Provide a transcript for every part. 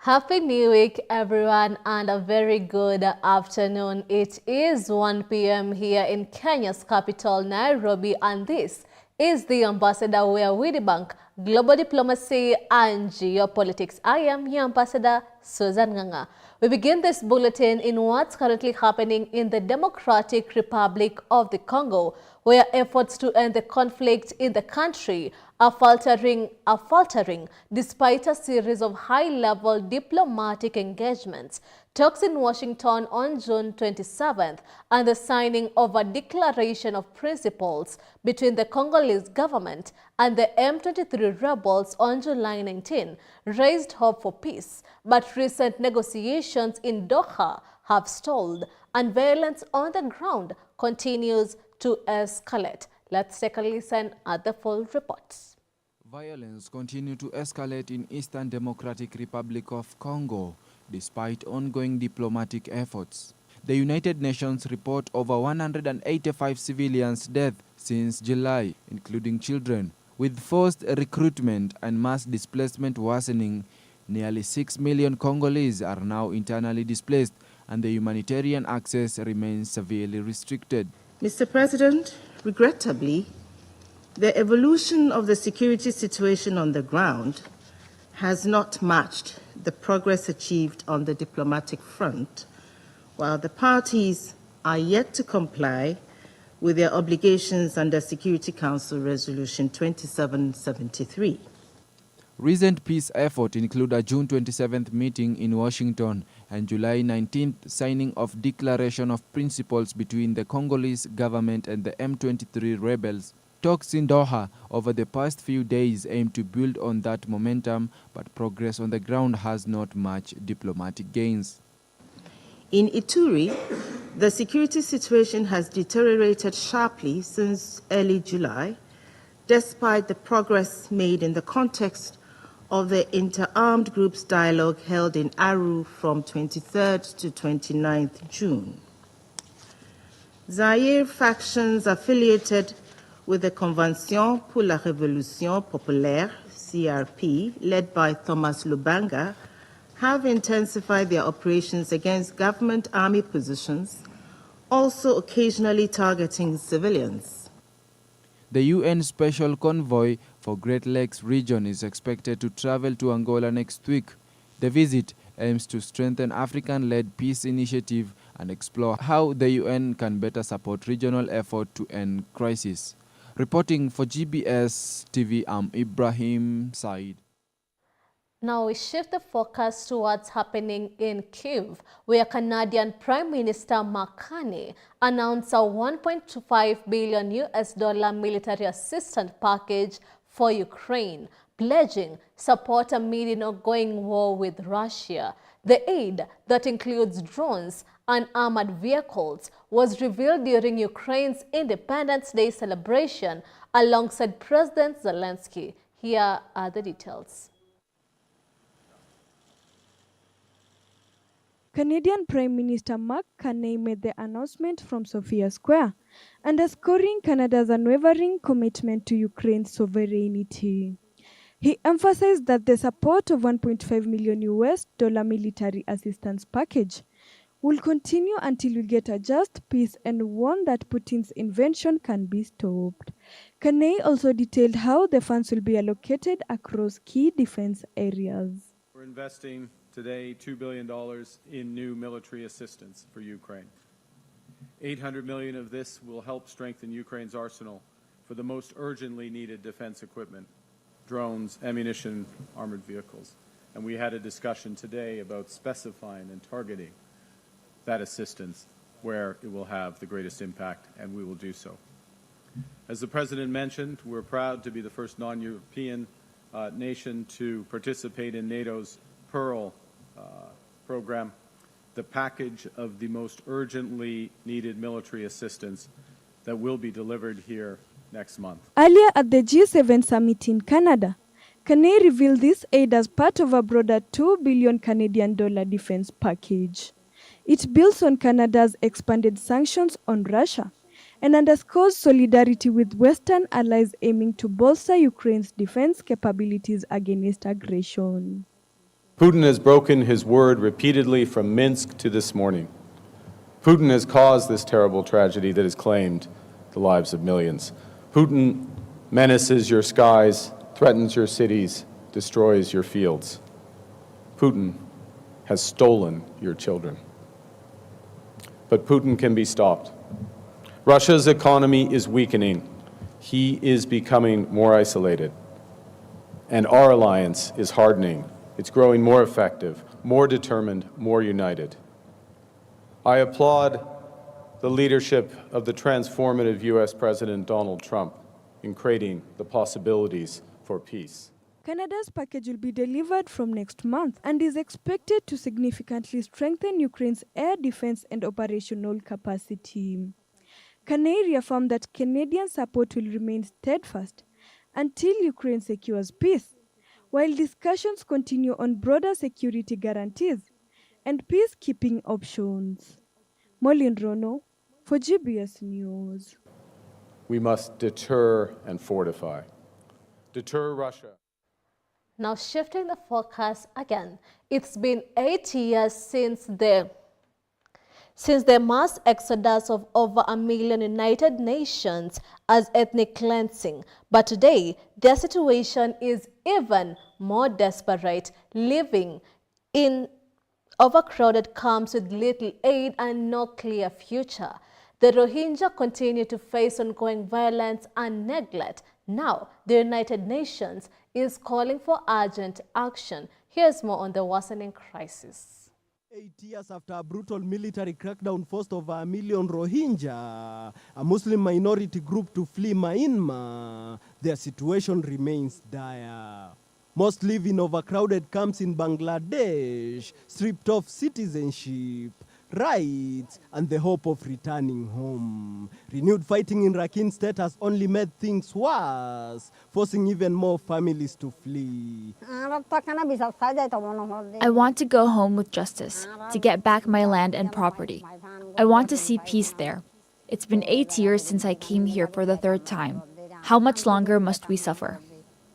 Happy New Week, everyone, and a very good afternoon. It is 1 p.m. here in Kenya's capital, Nairobi, and this is the Ambassador, where we debunk global diplomacy and geopolitics. I am your Ambassador, Susan Nganga. We begin this bulletin in what's currently happening in the Democratic Republic of the Congo, where efforts to end the conflict in the country are faltering despite a series of high-level diplomatic engagements. Talks in Washington on June 27th and the signing of a declaration of principles between the Congolese government and the M23 rebels on July 19 raised hope for peace, but recent negotiations in Doha have stalled and violence on the ground continues to escalate. Let's take a listen at the full reports. Violence continues to escalate in Eastern Democratic Republic of Congo despite ongoing diplomatic efforts. The United Nations report over 185 civilians dead since July, including children. With forced recruitment and mass displacement worsening, nearly 6 million Congolese are now internally displaced and the humanitarian access remains severely restricted. Mr. President, regrettably, the evolution of the security situation on the ground has not matched the progress achieved on the diplomatic front, while the parties are yet to comply with their obligations under Security Council Resolution 2773. Recent peace efforts include a June 27th meeting in Washington and July 19th signing of Declaration of Principles between the Congolese government and the M23 rebels. Talks in Doha over the past few days aim to build on that momentum, but progress on the ground has not matched diplomatic gains. In Ituri, the security situation has deteriorated sharply since early July, despite the progress made in the context of the inter-armed groups dialogue held in Aru from 23rd to 29th June. Zaire factions affiliated with the Convention pour la Révolution Populaire, CRP, led by Thomas Lubanga, have intensified their operations against government army positions, also occasionally targeting civilians. The UN Special Convoy for Great Lakes region is expected to travel to Angola next week. The visit aims to strengthen African-led peace initiative and explore how the UN can better support regional effort to end crisis. Reporting for GBS TV, I'm Ibrahim Said. Now we shift the focus to what's happening in Kyiv, where Canadian Prime Minister Mark Carney announced a $1.25 billion military assistance package for Ukraine, pledging support amid an ongoing war with Russia. The aid, that includes drones and armored vehicles, was revealed during Ukraine's Independence Day celebration alongside President Zelensky. Here are the details. Canadian Prime Minister Mark Carney made the announcement from Sofia Square, underscoring Canada's unwavering commitment to Ukraine's sovereignty. He emphasized that the support of $1.5 million military assistance package will continue until we get a just peace and warned that Putin's invasion can be stopped. Carney also detailed how the funds will be allocated across key defense areas. We're investing today $2 billion in new military assistance for Ukraine. $800 million of this will help strengthen Ukraine's arsenal for the most urgently needed defense equipment: drones, ammunition, armored vehicles. And we had a discussion today about specifying and targeting that assistance where it will have the greatest impact, and we will do so. As the President mentioned, we're proud to be the first non-European nation to participate in NATO's Pearl program, the package of the most urgently needed military assistance that will be delivered here next month. Earlier at the G7 summit in Canada, Carney revealed this aid as part of a broader $2 billion Canadian defense package. It builds on Canada's expanded sanctions on Russia and underscores solidarity with Western allies aiming to bolster Ukraine's defense capabilities against aggression. Putin has broken his word repeatedly from Minsk to this morning. Putin has caused this terrible tragedy that has claimed the lives of millions. Putin menaces your skies, threatens your cities, destroys your fields. Putin has stolen your children. But Putin can be stopped. Russia's economy is weakening. He is becoming more isolated. And our alliance is hardening. It's growing more effective, more determined, more united. I applaud the leadership of the transformative U.S. President Donald Trump in creating the possibilities for peace. Canada's package will be delivered from next month and is expected to significantly strengthen Ukraine's air defense and operational capacity. Carney reaffirmed that Canadian support will remain steadfast until Ukraine secures peace, while discussions continue on broader security guarantees and peacekeeping options. Molin Rono for GBS News. We must deter and fortify. Deter Russia. Now shifting the focus again, it's been 8 years since the mass exodus of over 1 million United Nations as ethnic cleansing. But today, their situation is even more desperate, living in overcrowded camps with little aid and no clear future. The Rohingya continue to face ongoing violence and neglect. Now, the United Nations is calling for urgent action. Here's more on the worsening crisis. 8 years after a brutal military crackdown forced over 1 million Rohingya, a Muslim minority group, to flee Myanmar, their situation remains dire. Most live in overcrowded camps in Bangladesh, stripped of citizenship, rights, and the hope of returning home. Renewed fighting in Rakhine State has only made things worse, forcing even more families to flee. I want to go home with justice, to get back my land and property. I want to see peace there. It's been 8 years since I came here for the 3rd time. How much longer must we suffer?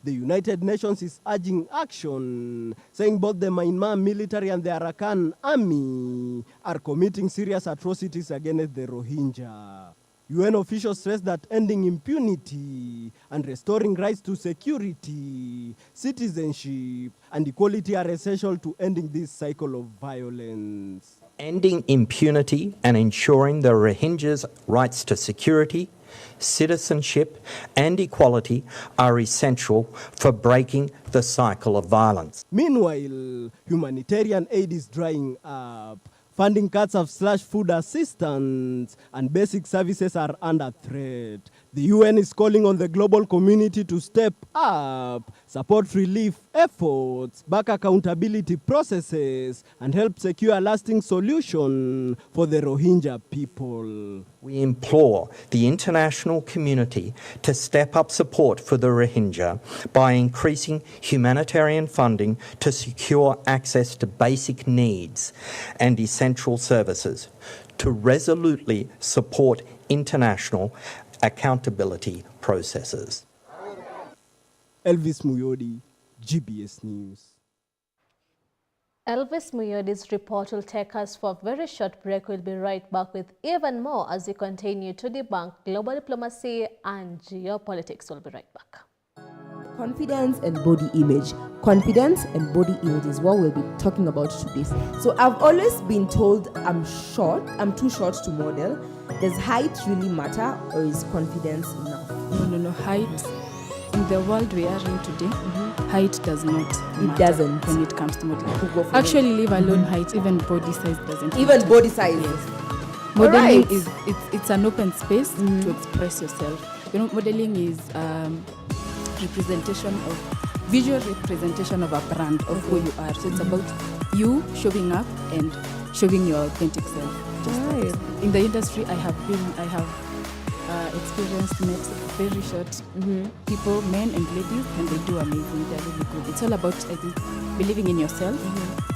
The United Nations is urging action, saying both the Myanmar military and the Arakan army are committing serious atrocities against the Rohingya. UN officials stress that ending impunity and restoring rights to security, citizenship, and equality are essential to ending this cycle of violence. Ending impunity and ensuring the Rohingyas' rights to security, citizenship, and equality are essential for breaking the cycle of violence. Meanwhile, humanitarian aid is drying up. Funding cuts have slashed food assistance, and basic services are under threat. The UN is calling on the global community to step up, support relief efforts, back accountability processes, and help secure a lasting solution for the Rohingya people. We implore the international community to step up support for the Rohingya by increasing humanitarian funding to secure access to basic needs and essential services, to resolutely support international accountability processes. Elvis Muyodi, GBS News. Elvis Muyodi's report will take us for a very short break. We'll be right back with even more as we continue to debunk global diplomacy and geopolitics. We'll be right back. Confidence and body image. Confidence and body image is what we'll be talking about today. So I've always been told I'm short, I'm too short to model. Does height really matter, or is confidence enough? No. Height, in the world we are in today, height does not matter. It doesn't. When it comes to modeling. Actually, leave alone height, even body size doesn't matter. Even body size. Yes. Modeling is it's an open space to express yourself. You know, modeling is visual representation of a brand of who you are. So it's about you showing up and showing your authentic self. Right. In the industry, I have experienced, met very short people, men and ladies, and they do amazing. They're really good. It's all about, I think, believing in yourself,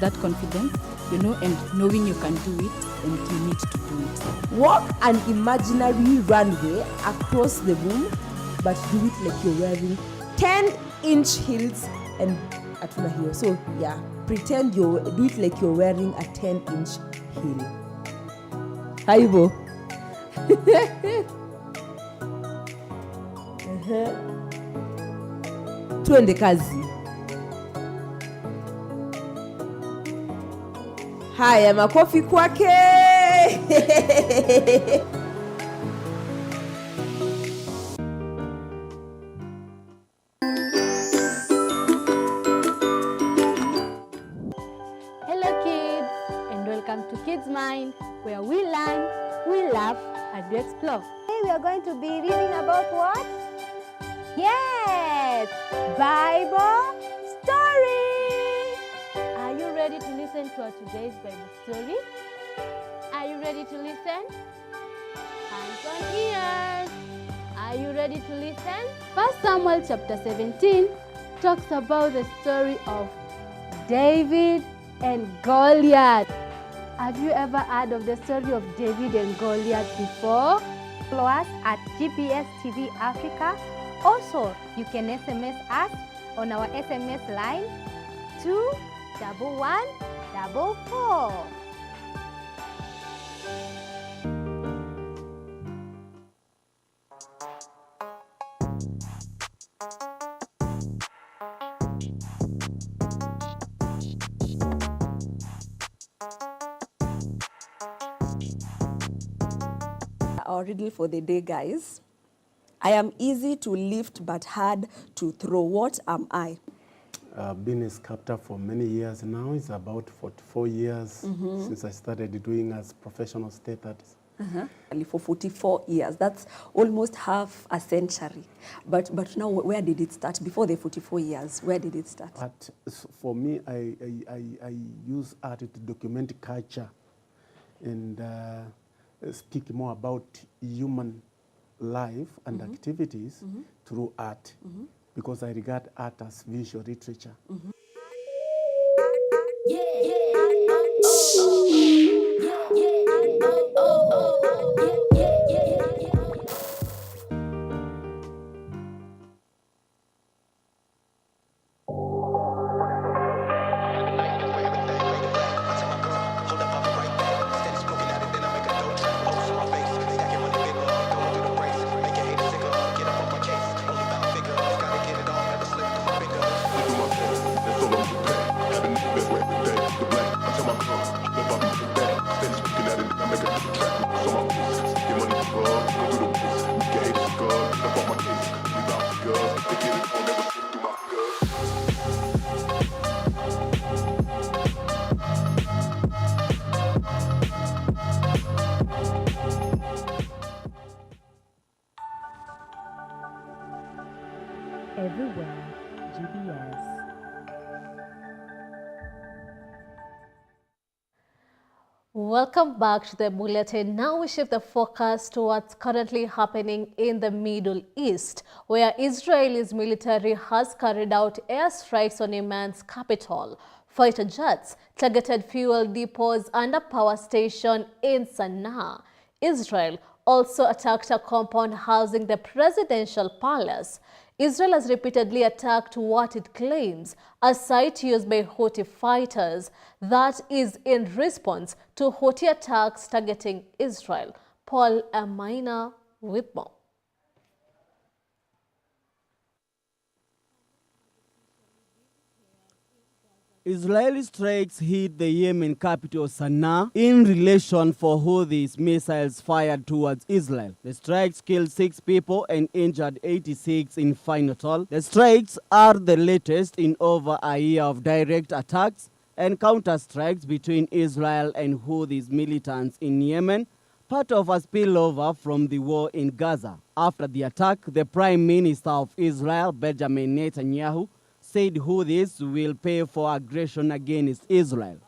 that confidence, you know, and knowing you can do it and you need to do it. Walk an imaginary runway across the room, but do it like you're wearing 10-inch heels and atuna hiyo. So yeah, pretend do it like you're wearing a 10-inch heel. Haibo. Tuende kazi. Haya, makofi kwake. Hello kids, and welcome to Kids Mind, where we learn, we laugh, and we explore. Today we are going to be reading about what? Yes, Bible story. Are you ready to listen to our today's Bible story? Are you ready to listen? Hands on ears. Are you ready to listen? 1 Samuel chapter 17 talks about the story of David and Goliath. Have you ever heard of the story of David and Goliath before? Follow us at GPS TV Africa. Also, you can SMS us on our SMS line 21144. Our riddle for the day, guys. I am easy to lift but hard to throw. What am I? I've been a sculptor for many years now. It's about 44 years since I started doing as professional state artist. For 44 years. That's almost half a century. But now, where did it start? Before the 44 years, where did it start? For me, I use art to document culture and speak more about human life and activities through art, because I regard art as visual literature. Everywhere, GBS. Welcome back to the bulletin. Now we shift the focus to what's currently happening in the Middle East, where Israel's military has carried out airstrikes on Yemen's capital. Fighter jets targeted fuel depots and a power station in Sana'a. Israel also attacked a compound housing the presidential palace. Israel has repeatedly attacked what it claims a site used by Houthi fighters that is in response to Houthi attacks targeting Israel. Paul Amina with more. Israeli strikes hit the Yemen capital Sana'a in relation for Houthis missiles fired towards Israel. The strikes killed 6 people and injured 86 in total. The strikes are the latest in over a year of direct attacks and counter-strikes between Israel and Houthis militants in Yemen, part of a spillover from the war in Gaza. After the attack, the Prime Minister of Israel, Benjamin Netanyahu, said Houthis will pay for aggression against Israel.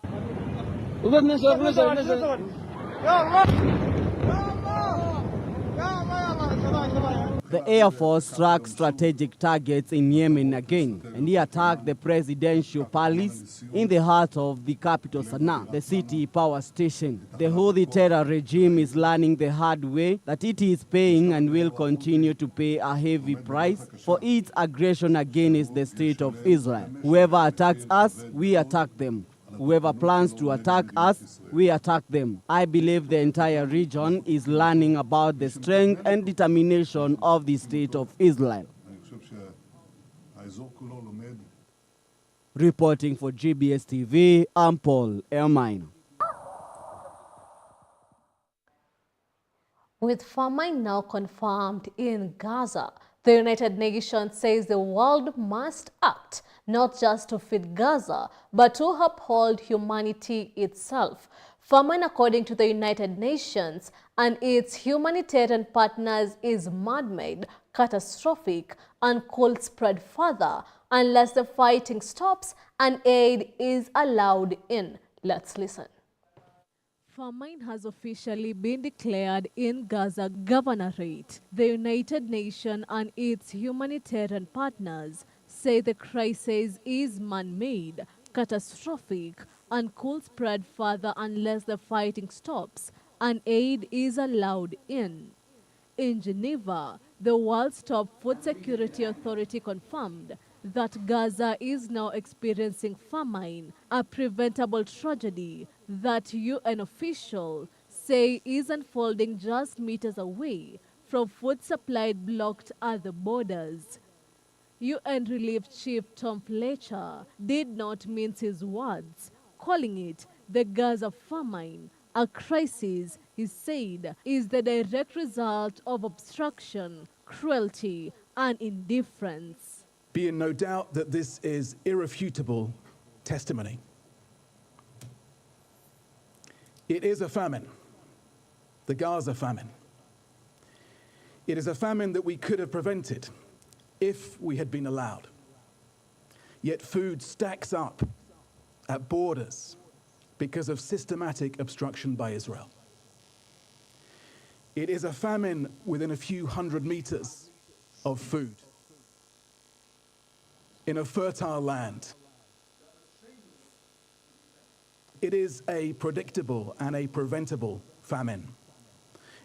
The Air Force struck strategic targets in Yemen again, and he attacked the presidential palace in the heart of the capital Sana'a, the city power station. The Houthi terror regime is learning the hard way that it is paying and will continue to pay a heavy price for its aggression against the state of Israel. Whoever attacks us, we attack them. Whoever plans to attack us, we attack them. I believe the entire region is learning about the strength and determination of the state of Israel. Reporting for GBS TV, I'm Paul Ermine. With famine now confirmed in Gaza, the United Nations says the world must act not just to feed Gaza, but to uphold humanity itself. Famine, according to the United Nations and its humanitarian partners, is man-made, catastrophic, and could spread further unless the fighting stops and aid is allowed in. Let's listen. Famine has officially been declared in Gaza Governorate. The United Nations and its humanitarian partners say the crisis is man-made, catastrophic, and could spread further unless the fighting stops and aid is allowed in. In Geneva, the world's top food security authority confirmed that Gaza is now experiencing famine, a preventable tragedy that UN officials say is unfolding just meters away from food supply blocked at the borders. UN Relief Chief Tom Fletcher did not mince his words, calling it the Gaza famine. A crisis, he said, is the direct result of obstruction, cruelty, and indifference. Be in no doubt that this is irrefutable testimony. It is a famine, the Gaza famine. It is a famine that we could have prevented if we had been allowed. Yet food stacks up at borders because of systematic obstruction by Israel. It is a famine within a few hundred meters of food in a fertile land. It is a predictable and a preventable famine.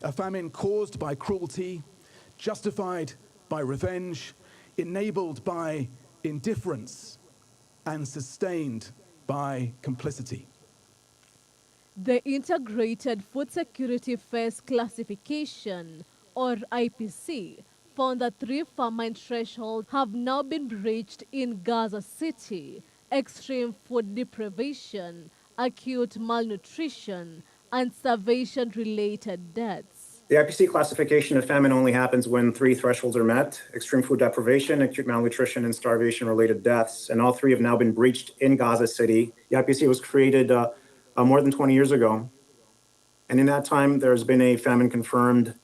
A famine caused by cruelty, justified by revenge, enabled by indifference, and sustained by complicity. The Integrated Food Security Phase Classification, or IPC, found that 3 famine thresholds have now been breached in Gaza City: extreme food deprivation, acute malnutrition, and starvation-related deaths. The IPC classification of famine only happens when 3 thresholds are met: extreme food deprivation, acute malnutrition, and starvation-related deaths. And all 3 have now been breached in Gaza City. The IPC was created more than 20 years ago. And in that time, there's been a famine confirmed,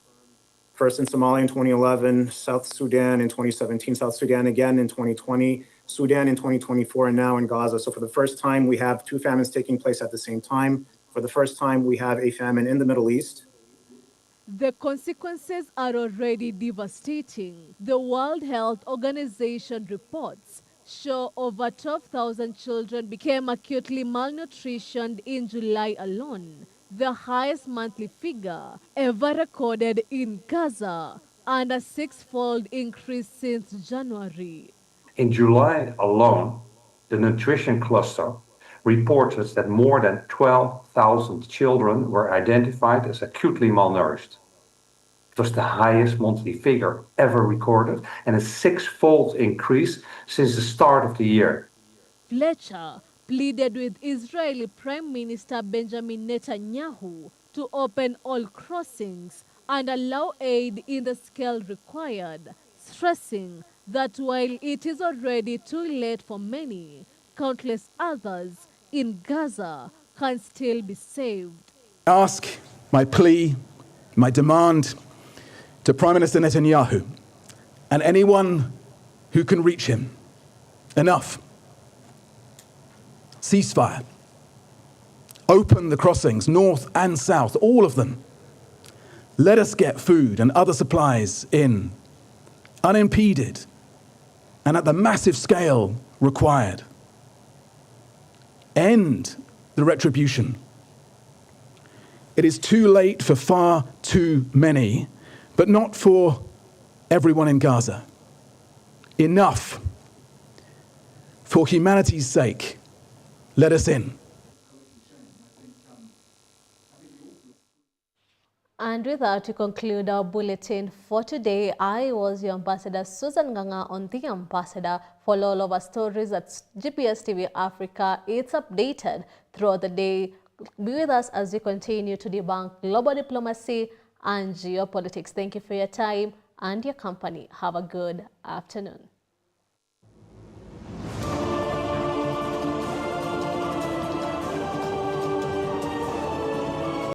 first in Somalia in 2011, South Sudan in 2017, South Sudan again in 2020, Sudan in 2024, and now in Gaza. So for the first time, we have 2 famines taking place at the same time. For the first time, we have a famine in the Middle East. The consequences are already devastating. The World Health Organization reports show over 12,000 children became acutely malnutritioned in July alone, the highest monthly figure ever recorded in Gaza, and a 6-fold increase since January. In July alone, the Nutrition Cluster reported that more than 12,000 children were identified as acutely malnourished. It was the highest monthly figure ever recorded and a 6-fold increase since the start of the year. Fletcher pleaded with Israeli Prime Minister Benjamin Netanyahu to open all crossings and allow aid in the scale required, stressing that while it is already too late for many, countless others in Gaza can still be saved. I ask my plea, my demand to Prime Minister Netanyahu and anyone who can reach him: enough. Ceasefire. Open the crossings, north and south, all of them. Let us get food and other supplies in unimpeded, and at the massive scale required. End the retribution. It is too late for far too many, but not for everyone in Gaza. Enough. For humanity's sake, let us in. And with that, to conclude our bulletin for today, I was your ambassador, Susan Nganga, on The Ambassador. Follow all of our stories at GPS TV Africa. It's updated throughout the day. Be with us as we continue to debunk global diplomacy and geopolitics. Thank you for your time and your company. Have a good afternoon.